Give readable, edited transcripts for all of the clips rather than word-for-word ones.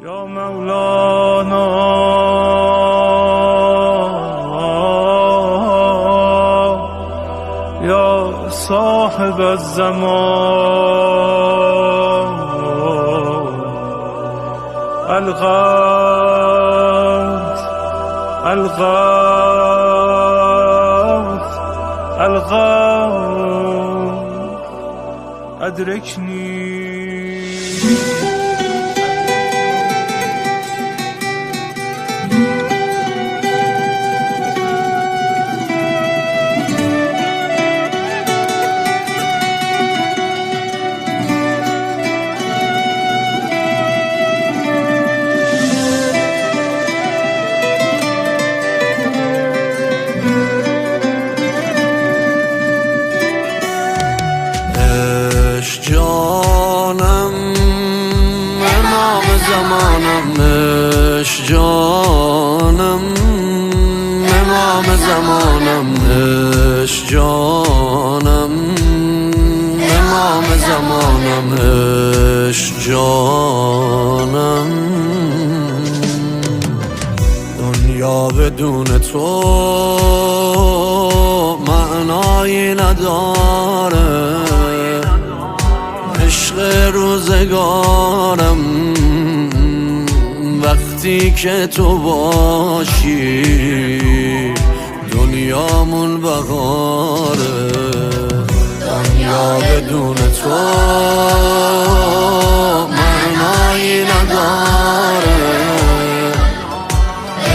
یا مولانا یا صاحب الزمان الغوث الغوث الغوث ادرکنی. جانم امام زمانم، عشق جانم امام زمانم، عشق جانم امام زمانم، عشق جانم. دنیا بدون تو معنایی نداره، عشق روزگارم وقتی که تو باشی دنیامون بهاره. دنیا بدون تو معنایی نداره،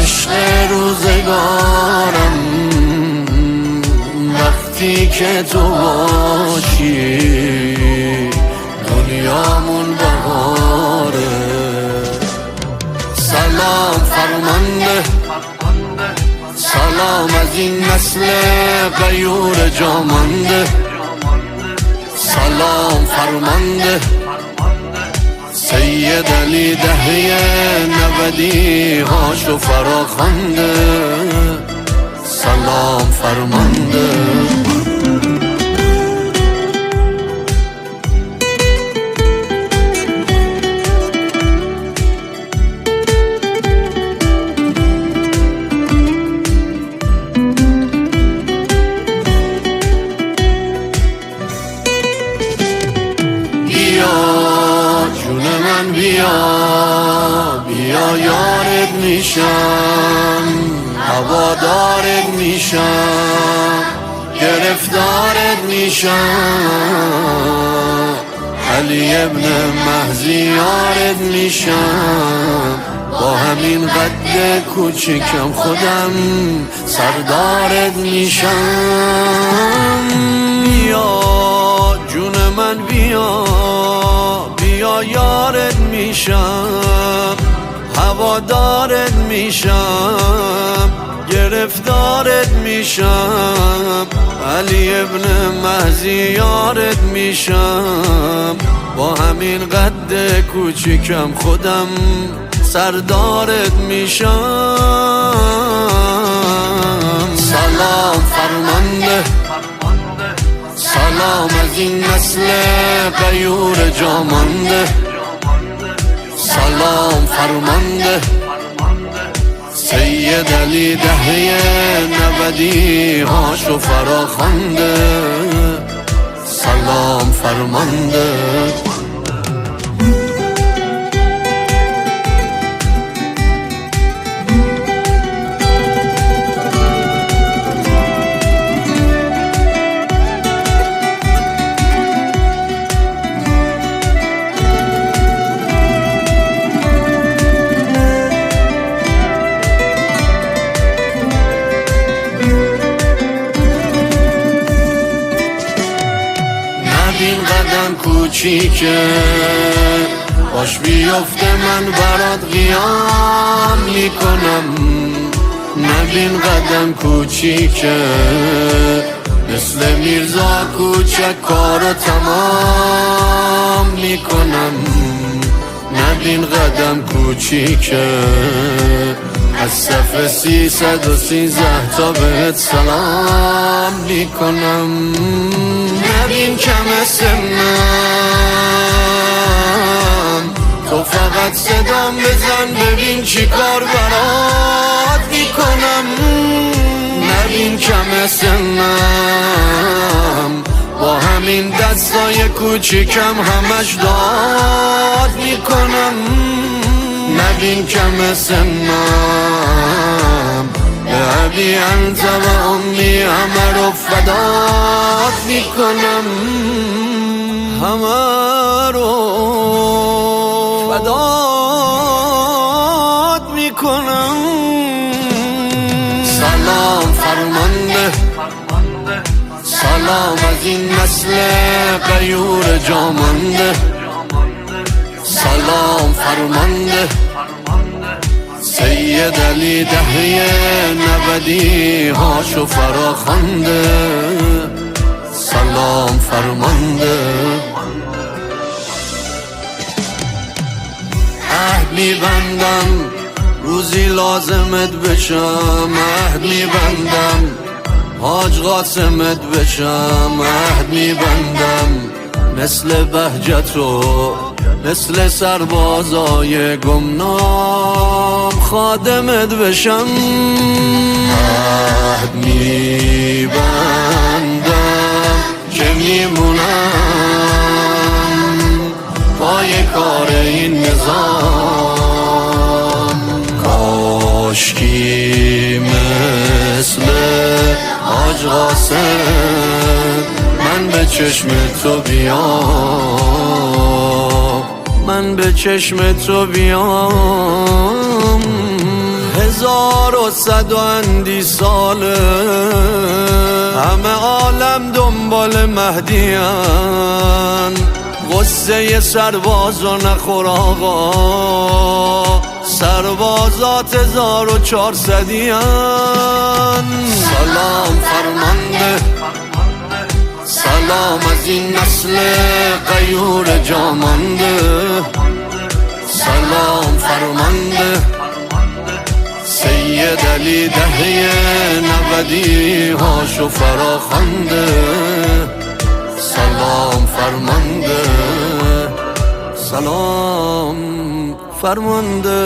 عشق روزگارم وقتی که تو باشی دنیامون بهاره. سلام فرمانده، سلام از این نسل غیور جامانده، سلام فرمانده سید علی دهه 90 هاشو فراخوانده، سلام فرمانده. بیا بیا یارت میشم، هوادارت میشم، گرفتارت میشم، علی ابن مهدی یارت میشم، با همین قد کوچیکم خودم سردارت میشم. یا جون من بیا بیا یارت میشم، هوادارت میشم، گرفتارت میشم، علی ابن مهدی یارت میشم، با همین قد کوچیکم خودم سردارت میشم. سلام فرمانده، سلام از این نسل غیور جامانده، سلام فرمانده سید علی دهه 90 هاشو فراخوانده، سلام فرمانده. این قدم کوچیکه باش بیفته من برات قیام میکنم، نبین قدم کوچیکه مثل میرزا کوچک کارو تمام میکنم، نبین قدم کوچیکه از صف 313 تا بهت سلام میکنم. نبین کم سنم تو فقط صدا سلام بزن ببین چی کار برات میکنم. نبین کم سنم با همین دستای کوچیکم همش داد میکنم. نبین کم سنم به ابی انت و امی همه رو فدات میکنم. همه رو فدات میکنم. سلام فرمانده سلام از این نسل غیور جامانده. سلام فرمانده سید علی دهه 90 هاشو فراخوانده. سلام فرمانده عهد میبندم روزی لازمت بشم. عهد میبندم حاج قاسمت بشم. عهد میبندم مثل بهجتو مثل سربازای گمنام خادمت بشم. عهد میبندم که میمونم پای کار این نظام. کاشکی مثل حاج قاسم من به چشم تو بیام. من به چشم تو بیام. 1100 ساله همه عالم دنبال مهدیان. غصه سربازا نخور آقا سربازات 1400 سلام فرمانده سلام از این نسل غیور جامانده. سلام فرمانده سید علی دهه 90 هاشو فراخوانده. سلام فرمانده سلام فرمانده.